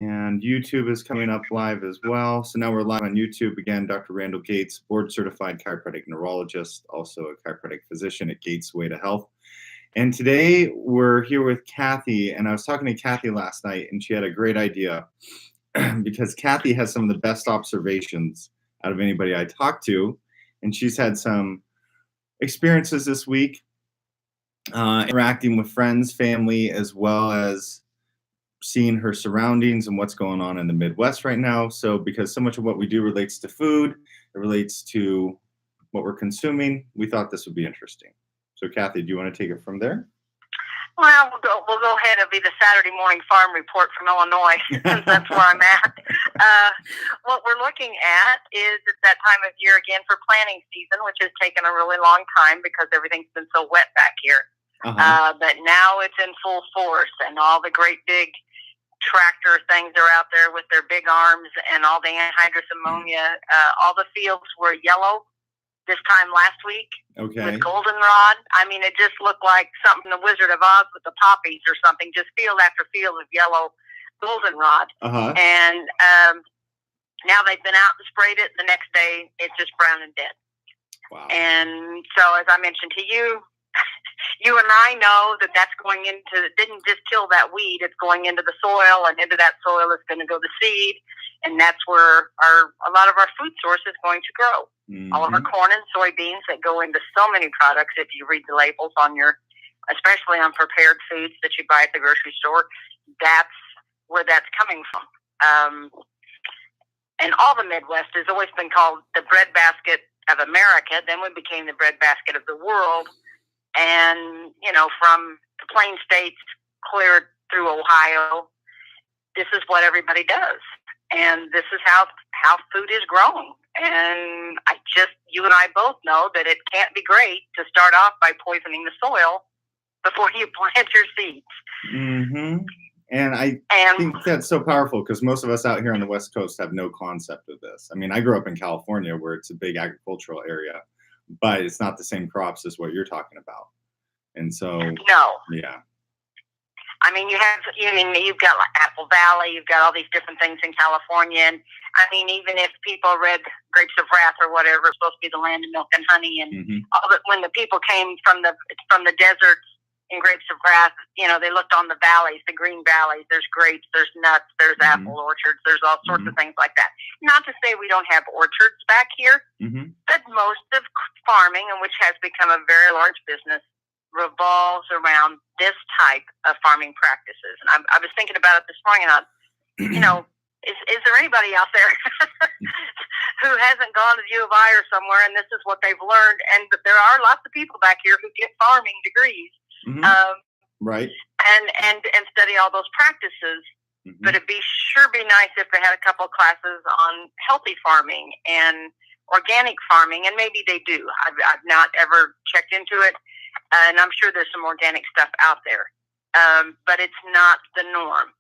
And YouTube is coming up live as well. So now we're live on YouTube again. Dr. Randall Gates, board certified chiropractic neurologist, also a chiropractic physician at Gates Way to Health. And today we're here with Kathy. And I was talking to Kathy last night, and she had a great idea because Kathy has some of the best observations out of anybody I talked to. And she's had some experiences this week interacting with friends, family, as well as seeing her surroundings and what's going on in the Midwest right now. So because so much of what we do relates to food, it relates to what we're consuming, we thought this would be interesting. So Kathy, do you want to take it from there? Well, we'll go ahead. It'll be the Saturday morning farm report from Illinois, since that's where I'm at. What we're looking at is it's that time of year again for planting season, which has taken a really long time because everything's been so wet back here. But now it's in full force, and all the great big tractor things are out there with their big arms and all the anhydrous ammonia. All the fields were yellow this time last week with goldenrod. I mean, it just looked like something the Wizard of Oz with the poppies or something, just field after field of yellow goldenrod. And now they've been out and sprayed it. The next day, it's just brown and dead. Wow. And so, as I mentioned to you, you and I know that that's going into, it didn't just kill that weed, it's going into the soil, and into that soil is going to go the seed, and that's where a lot of our food source is going to grow. All of our corn and soybeans that go into so many products, if you read the labels on especially on prepared foods that you buy at the grocery store, that's where that's coming from. And all the Midwest has always been called the breadbasket of America. Then we became the breadbasket of the world. And, from the Plain States clear through Ohio, this is what everybody does. And this is how food is grown. And you and I both know that it can't be great to start off by poisoning the soil before you plant your seeds. And I think that's so powerful because most of us out here on the West Coast have no concept of this. I mean, I grew up in California where it's a big agricultural area, but it's not the same crops as what you're talking about. And so, yeah. I mean, you've got like Apple Valley, you've got all these different things in California. And I mean, even if people read Grapes of Wrath or whatever, it's supposed to be the land of milk and honey. And all that, when the people came from the deserts in Grapes of Wrath, they looked on the valleys, the green valleys. There's grapes, there's nuts, there's apple orchards, there's all sorts of things like that. Not to say we don't have orchards back here, but most of farming, and which has become a very large business, revolves around this type of farming practices. And I was thinking about it this morning, and is there anybody out there who hasn't gone to U of I or somewhere, and this is what they've learned? And there are lots of people back here who get farming degrees, right? And study all those practices. But it'd be nice if they had a couple of classes on healthy farming and organic farming, and maybe they do. I've not ever checked into it. And I'm sure there's some organic stuff out there. But it's not the norm.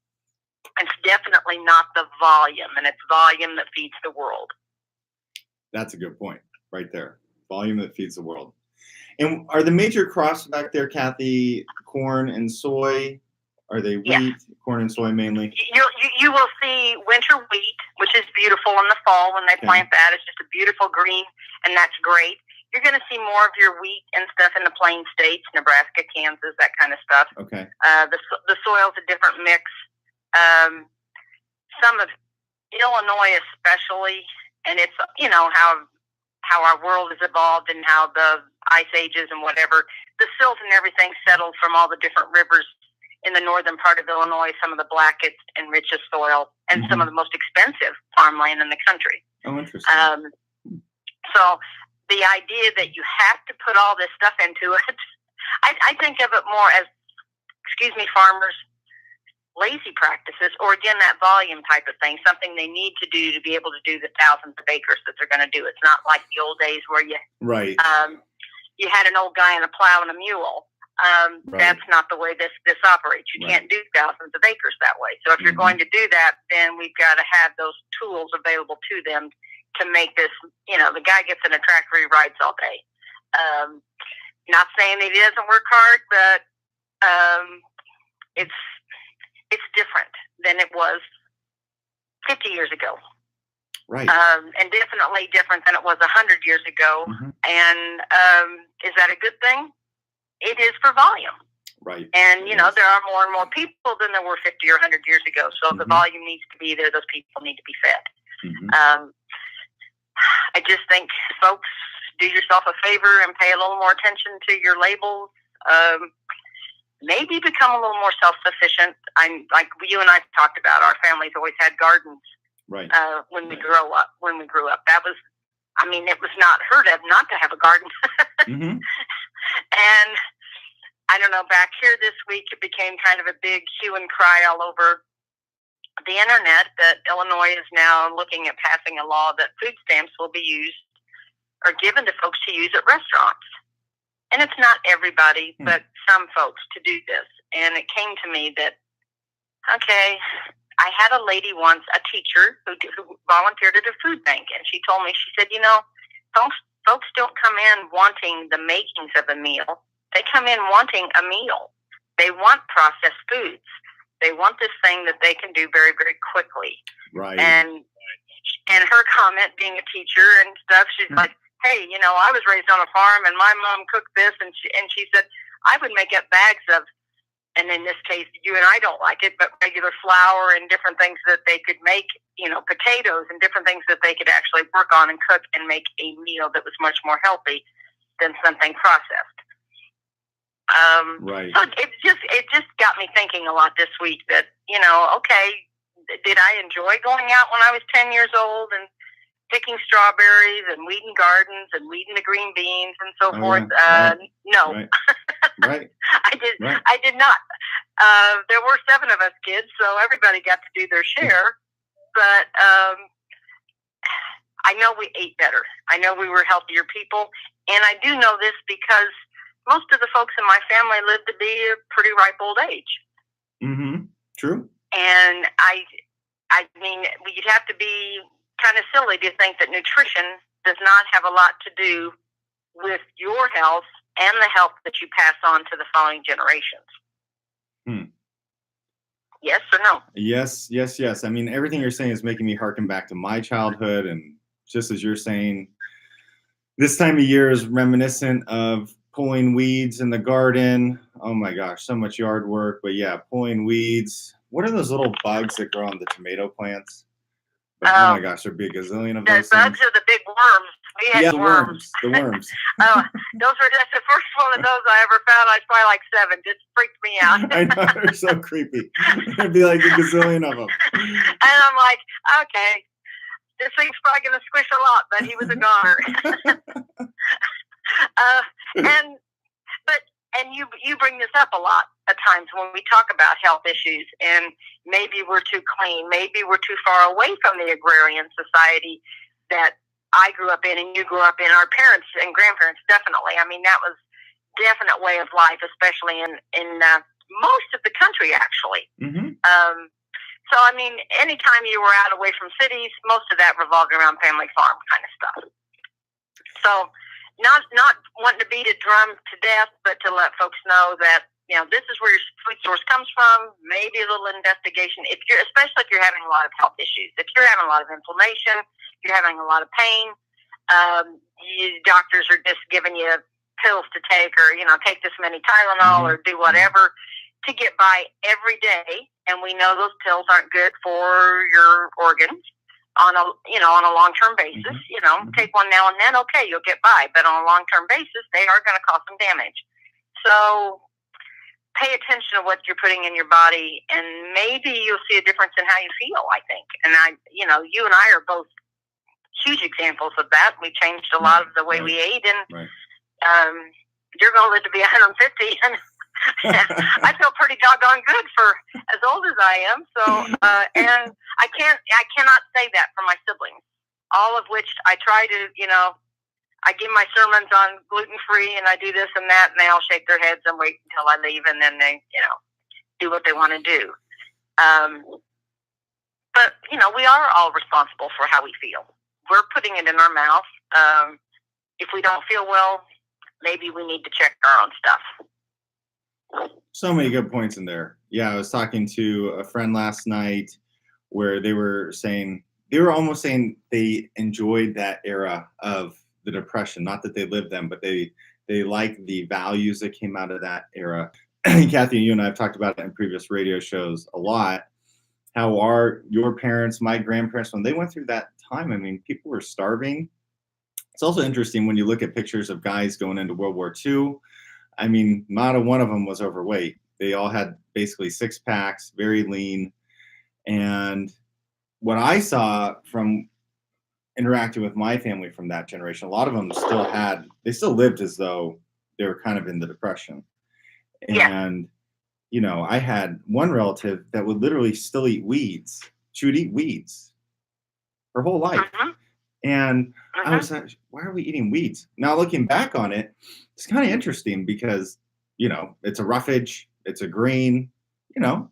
It's definitely not the volume, and it's volume that feeds the world. That's a good point right there. Volume that feeds the world. And are the major crops back there, Kathy, corn and soy? Are they wheat, corn and soy mainly? You will see winter wheat, which is beautiful in the fall when they plant that. It's just a beautiful green, and that's great. You're going to see more of your wheat and stuff in the Plain States, Nebraska, Kansas, that kind of stuff. Okay. The soil's a different mix. Some of Illinois especially, and it's, how our world has evolved and how the ice ages and whatever, the silt and everything settled from all the different rivers in the northern part of Illinois, some of the blackest and richest soil, and some of the most expensive farmland in the country. Oh, interesting. So the idea that you have to put all this stuff into it, I think of it more as, farmers, lazy practices, or again, that volume type of thing, something they need to do to be able to do the thousands of acres that they're going to do. It's not like the old days where you had an old guy and a plow and a mule. That's not the way this operates. You can't do thousands of acres that way. So if you're going to do that, then we've got to have those tools available to them to make this, the guy gets in a tractor, he rides all day. Not saying that he doesn't work hard, but it's different than it was 50 years ago. Right. And definitely different than it was 100 years ago. Mm-hmm. And is that a good thing? It is for volume. Right. And, you know, there are more and more people than there were 50 or 100 years ago. So the volume needs to be there. Those people need to be fed. I just think, folks, do yourself a favor and pay a little more attention to your labels. Maybe become a little more self-sufficient. I'm like you and I talked about. Our family's always had gardens. Right. When we grew up, that was, I mean, it was not heard of not to have a garden. And I don't know, back here this week, it became kind of a big hue and cry all over the internet that Illinois is now looking at passing a law that food stamps will be used or given to folks to use at restaurants. And it's not everybody, but some folks to do this. And it came to me that, okay, I had a lady once, a teacher, who volunteered at a food bank, and she told me, she said, you know, folks don't come in wanting the makings of a meal. They come in wanting a meal. They want processed foods. They want this thing that they can do very, very quickly. Right. And her comment, being a teacher and stuff, she's like, hey, you know, I was raised on a farm and my mom cooked this, and she said, I would make up bags of, and in this case, you and I don't like it, but regular flour and different things that they could make, you know, potatoes and different things that they could actually work on and cook and make a meal that was much more healthy than something processed. Right. So it just got me thinking a lot this week that, you know, okay, did I enjoy going out when I was 10 years old and picking strawberries and weeding gardens and weeding the green beans and so forth? Yeah. Right. No. Right. Right. I did not. There were 7 of us kids, so everybody got to do their share. But I know we ate better. I know we were healthier people. And I do know this because most of the folks in my family lived to be a pretty ripe old age. True. And I mean, you'd have to be kind of silly to think that nutrition does not have a lot to do with your health and the health that you pass on to the following generations. Yes or no? Yes. I mean, everything you're saying is making me harken back to my childhood. And just as you're saying, this time of year is reminiscent of pulling weeds in the garden. Oh my gosh, so much yard work. But yeah, pulling weeds. What are those little bugs that grow on the tomato plants? But, oh my gosh, there'd be a gazillion of those. The bugs are the big worms. We had worms. The worms. Those were just the first one of those I ever found. I was probably like 7. Just freaked me out. I know, they're so creepy. There'd be like a gazillion of them. And I'm like, okay, this thing's probably going to squish a lot, but he was a goner. And you bring this up a lot at times when we talk about health issues, and maybe we're too clean, maybe we're too far away from the agrarian society that I grew up in and you grew up in. Our parents and grandparents definitely. I mean, that was definite way of life, especially in most of the country, actually. So, I mean, anytime you were out away from cities, most of that revolved around family farm kind of stuff. So, not wanting to beat a drum to death, but to let folks know that, you know, this is where your food source comes from. Maybe a little investigation, especially if you're having a lot of health issues. If you're having a lot of inflammation, you're having a lot of pain, doctors are just giving you pills to take, or, you know, take this many Tylenol or do whatever to get by every day. And we know those pills aren't good for your organs on a long-term basis. You know, take one now and then, okay, you'll get by. But on a long-term basis, they are going to cause some damage. So pay attention to what you're putting in your body, and maybe you'll see a difference in how you feel, I think. And you and I are both huge examples of that. We changed a lot of the way we ate, and you're going to live to be 150, and I feel pretty doggone good for as old as I am. So, and I cannot say that for my siblings, all of which I try to, you know, I give my sermons on gluten-free and I do this and that, and they all shake their heads and wait until I leave, and then they, you know, do what they want to do. But, you know, we are all responsible for how we feel. We're putting it in our mouth. If we don't feel well, maybe we need to check our own stuff. So many good points in there. Yeah, I was talking to a friend last night. where they were almost saying they enjoyed that era of the Depression. Not that they lived them, but they like the values that came out of that era. Kathy, you and I have talked about it in previous radio shows a lot. How are your parents, my grandparents, when they went through that time? I mean, people were starving. It's also interesting when you look at pictures of guys going into World War II. I mean, not a one of them was overweight. They all had basically six packs, very lean. And what I saw from interacting with my family from that generation, a lot of them still lived as though they were kind of in the Depression. And, you know, I had one relative that would literally still eat weeds. She would eat weeds her whole life. And I was like, why are we eating weeds? Now, looking back on it, it's kind of interesting because, you know, it's a roughage, it's a green, you know,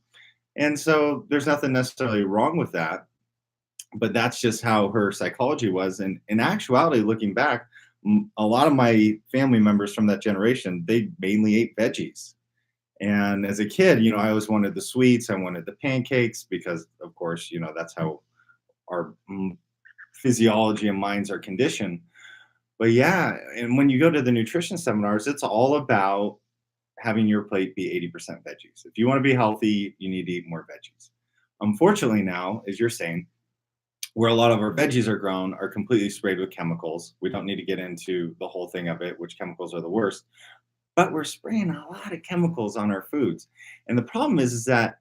and so there's nothing necessarily wrong with that. But that's just how her psychology was. And in actuality, looking back, a lot of my family members from that generation, they mainly ate veggies. And as a kid, you know, I always wanted the sweets. I wanted the pancakes because, of course, you know, that's how our physiology and minds are conditioned. But yeah, and when you go to the nutrition seminars, it's all about having your plate be 80% veggies. If you want to be healthy, you need to eat more veggies. Unfortunately now, as you're saying, where a lot of our veggies are grown are completely sprayed with chemicals. We don't need to get into the whole thing of it, which chemicals are the worst, but we're spraying a lot of chemicals on our foods. And the problem is that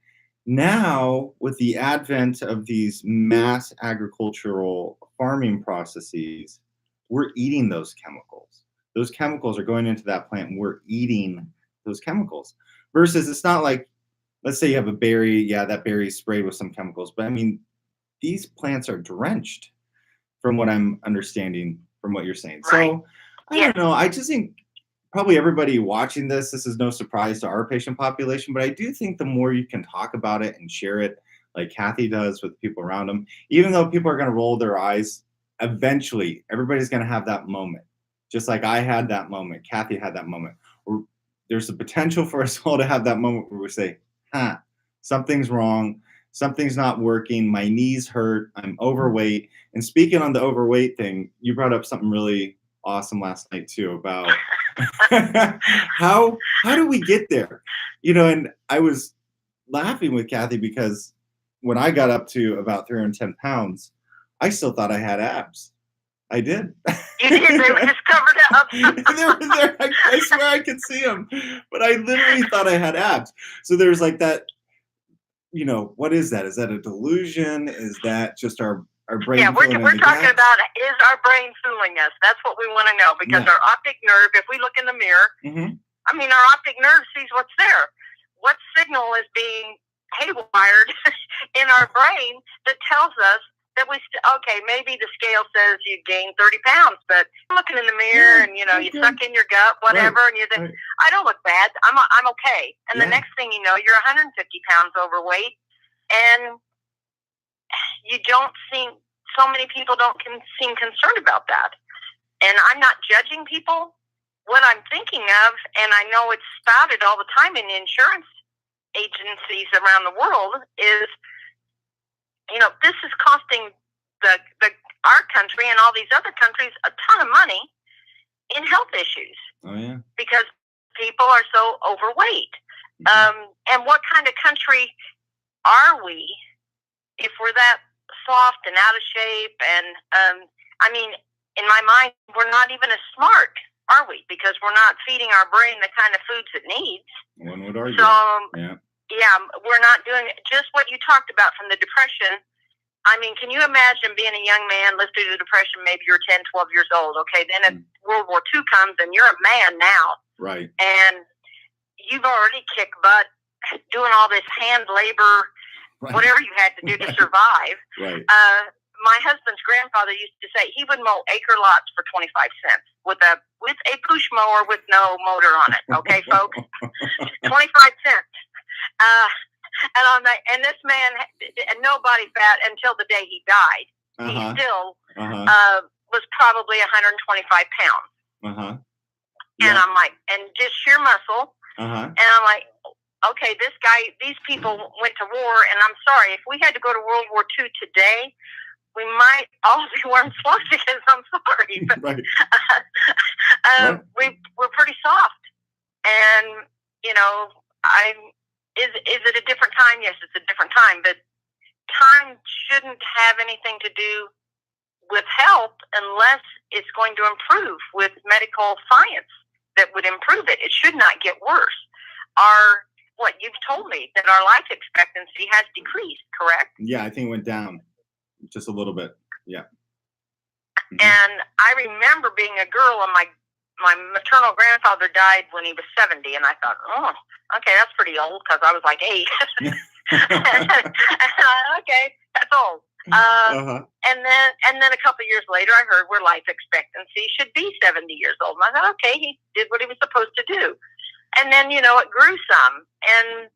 now with the advent of these mass agricultural farming processes, we're eating those chemicals. Those chemicals are going into that plant and we're eating those chemicals. Versus it's not like, let's say you have a berry, yeah, that berry is sprayed with some chemicals, but I mean, these plants are drenched from what I'm understanding from what you're saying. So I don't know. I just think probably everybody watching this is no surprise to our patient population, but I do think the more you can talk about it and share it like Kathy does with people around them, even though people are going to roll their eyes, eventually everybody's going to have that moment. Just like I had that moment, Kathy had that moment. There's the potential for us all to have that moment where we say, something's wrong. Something's not working. My knees hurt. I'm overweight. And speaking on the overweight thing, you brought up something really awesome last night too about how do we get there? You know, and I was laughing with Kathy because when I got up to about 310 pounds, I still thought I had abs. I did. You did. They were just covered up. They were there. I swear I could see them, but I literally thought I had abs. So there's like that. You know, what is that? Is that a delusion? Is that just our brain? Yeah, we're talking about, is our brain fooling us? That's what we want to know, because our optic nerve, if we look in the mirror, I mean, our optic nerve sees what's there. What signal is being haywired in our brain that tells us that okay, maybe the scale says you gained 30 pounds, but I'm looking in the mirror and, you know, you suck in your gut, whatever, and you think, I don't look bad. I'm okay. And the next thing you know, you're 150 pounds overweight, and you don't seem, so many people don't seem concerned about that. And I'm not judging people. What I'm thinking of, and I know it's spouted all the time in insurance agencies around the world, is, you know, this is costing our country and all these other countries a ton of money in health issues. Oh, yeah. Because people are so overweight. And what kind of country are we if we're that soft and out of shape? And, I mean, in my mind, we're not even as smart, are we? Because we're not feeding our brain the kind of foods it needs. One would argue. So, yeah, we're not doing just what you talked about from the Depression. I mean, can you imagine being a young man, lived through the Depression, maybe you're 10, 12 years old, okay? Then World War II comes and you're a man now. Right. And you've already kicked butt doing all this hand labor, whatever you had to do to survive. Right. My husband's grandfather used to say he would mow acre lots for 25 cents with a push mower with no motor on it. Okay, folks? 25 cents. And I'm like, and this man had no body fat until the day he died. He still was probably 125 pounds. And I'm like, and just sheer muscle. And I'm like, okay, these people went to war, and I'm sorry, if we had to go to World War II today, we might all be wearing swastikas. I'm sorry, but Right. we're pretty soft, and is it a different time? Yes, it's a different time, but time shouldn't have anything to do with health unless it's going to improve with medical science that would improve it. It should not get worse. What you've told me, that our life expectancy has decreased, correct? Yeah, I think it went down just a little bit. Yeah. Mm-hmm. And I remember being a girl, and my maternal grandfather died when he was 70, and I thought, oh, okay, that's pretty old, because I was like 8. Okay, that's old. And then a couple of years later, I heard where life expectancy should be 70 years old. And I thought, okay, he did what he was supposed to do. And then, it grew some. And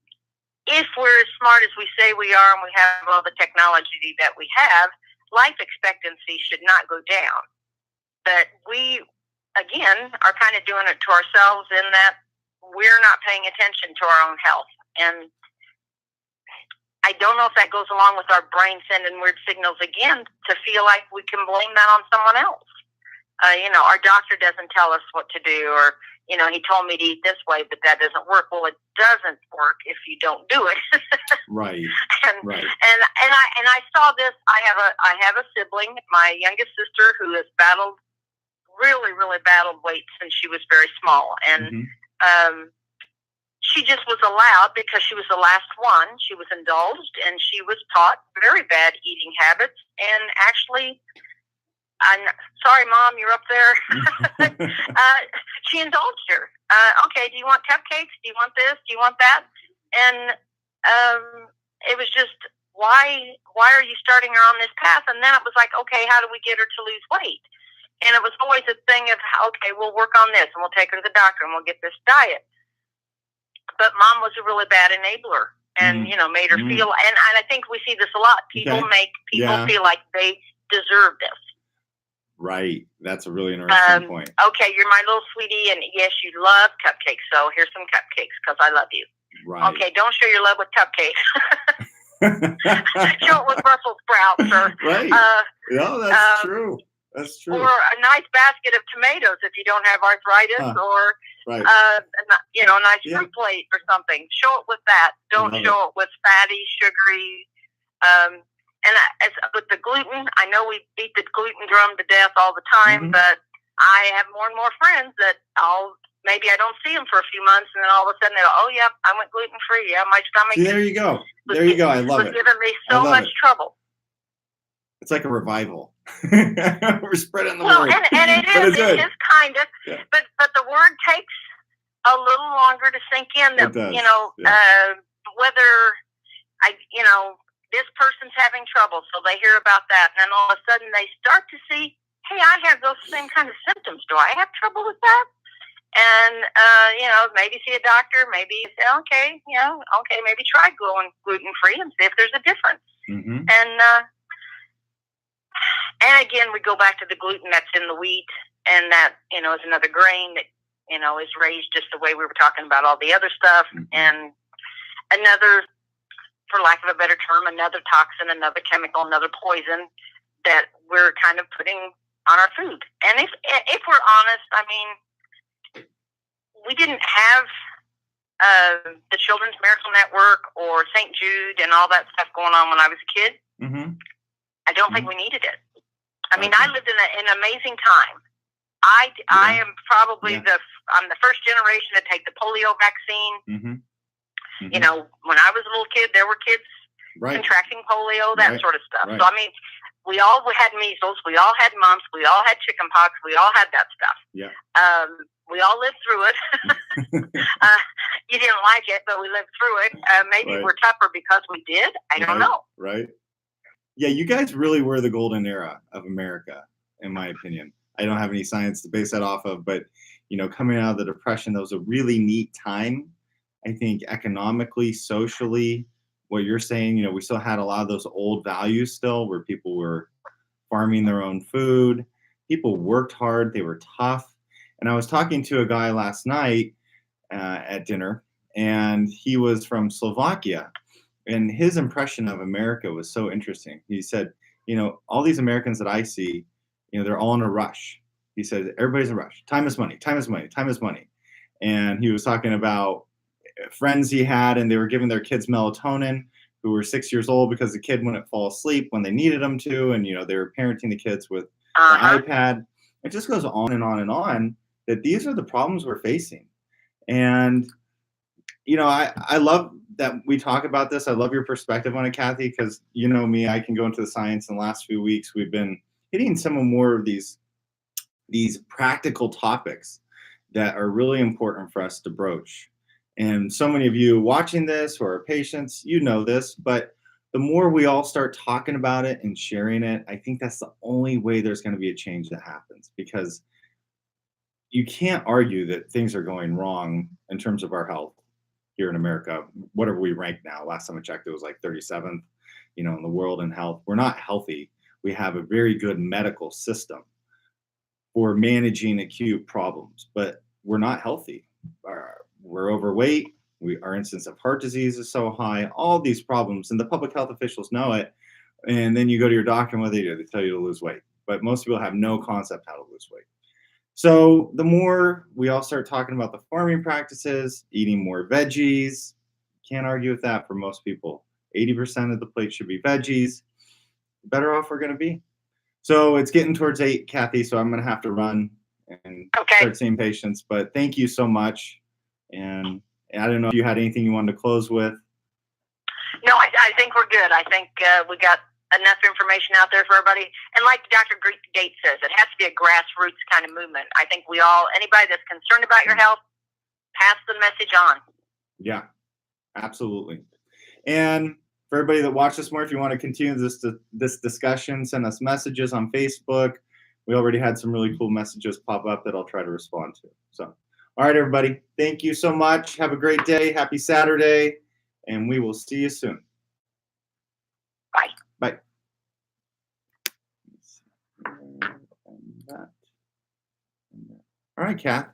if we're as smart as we say we are, and we have all the technology that we have, life expectancy should not go down. But we, again, are kind of doing it to ourselves in that we're not paying attention to our own health. And I don't know if that goes along with our brain sending weird signals again to feel like we can blame that on someone else. Our doctor doesn't tell us what to do, or, he told me to eat this way, but that doesn't work. Well, it doesn't work if you don't do it. Right. Right. And I saw this. I have a sibling, my youngest sister, who has really battled weight since she was very small. And, she just was allowed, because she was the last one. She was indulged, and she was taught very bad eating habits. And actually, I'm sorry, Mom, you're up there. She indulged her. Okay, do you want cupcakes? Do you want this? Do you want that? And it was just, why are you starting her on this path? And then it was like, okay, how do we get her to lose weight? And it was always a thing of, okay, we'll work on this, and we'll take her to the doctor, and we'll get this diet. But Mom was a really bad enabler, and made her feel. And I think we see this a lot. People make people feel like they deserve this. Right. That's a really interesting point. Okay, you're my little sweetie, and yes, you love cupcakes. So here's some cupcakes because I love you. Right. Okay, don't show your love with cupcakes. Show it with Brussels sprouts, or right. No, that's true. That's true. Or a nice basket of tomatoes if you don't have arthritis, or right. a nice fruit plate or something. Show it with that. Don't show it with fatty, sugary. And as with the gluten, I know we beat the gluten drum to death all the time, but I have more and more friends that maybe I don't see them for a few months, and then all of a sudden they go, oh, yeah, I went gluten-free. Yeah, my stomach. See, there you go. There you go. I love it. It was giving me so much trouble. It's like a revival. We're spreading the word. And it is kind of, but the word takes a little longer to sink in. That, whether this person's having trouble, so they hear about that, and then all of a sudden they start to see, hey, I have those same kind of symptoms. Do I have trouble with that? And maybe see a doctor. Maybe say, okay, maybe try going gluten-free and see if there's a difference. And again, we go back to the gluten that's in the wheat, and that, is another grain that, is raised just the way we were talking about all the other stuff. And another, for lack of a better term, another toxin, another chemical, another poison that we're kind of putting on our food. And if we're honest, I mean, we didn't have the Children's Miracle Network or St. Jude and all that stuff going on when I was a kid. I don't think we needed it. I mean, I lived in an amazing time. I am probably I'm the first generation to take the polio vaccine. When I was a little kid, there were kids contracting polio, that sort of stuff. So, I mean, we all had measles, we all had mumps, we all had chickenpox, we all had that stuff. We all lived through it. You didn't like it, but we lived through it. Maybe we're tougher because we did. I don't know. Right. Yeah, you guys really were the golden era of America, in my opinion. I don't have any science to base that off of, but, coming out of the Depression, that was a really neat time. I think economically, socially, what you're saying, we still had a lot of those old values still, where people were farming their own food. People worked hard. They were tough. And I was talking to a guy last night at dinner, and he was from Slovakia. And his impression of America was so interesting. He said, all these Americans that I see, they're all in a rush. He said, everybody's in a rush. Time is money, time is money, time is money. And he was talking about friends he had, and they were giving their kids melatonin who were 6 years old because the kid wouldn't fall asleep when they needed them to. And, they were parenting the kids with the iPad. It just goes on and on and on, that these are the problems we're facing. And, I love that we talk about this. I love your perspective on it, Kathy, because you know me, I can go into the science. In the last few weeks, we've been hitting some of more of these practical topics that are really important for us to broach. And so many of you watching this who are patients, this, but the more we all start talking about it and sharing it, I think that's the only way there's going to be a change that happens, because you can't argue that things are going wrong in terms of our health here in America. Whatever we rank now, last time I checked, it was like 37th, in the world in health. We're not healthy. We have a very good medical system for managing acute problems, but we're not healthy. We're overweight. Our incidence of heart disease is so high, all these problems, and the public health officials know it. And then you go to your doctor, and what they do, they tell you to lose weight. But most people have no concept how to lose weight. So the more we all start talking about the farming practices, eating more veggies, can't argue with that for most people. 80% of the plate should be veggies. The better off we're going to be. So it's getting towards 8, Kathy, so I'm going to have to run and start seeing patients. But thank you so much. And I don't know if you had anything you wanted to close with. No, I think we're good. I think we got enough information out there for everybody. And like Dr. Gates says, it has to be a grassroots kind of movement. I think anybody that's concerned about your health, pass the message on. Yeah, absolutely. And for everybody that watched this more, if you want to continue this discussion, send us messages on Facebook. We already had some really cool messages pop up that I'll try to respond to. So, all right, everybody. Thank you so much. Have a great day. Happy Saturday. And we will see you soon. Bye. Bye. All right, Kath.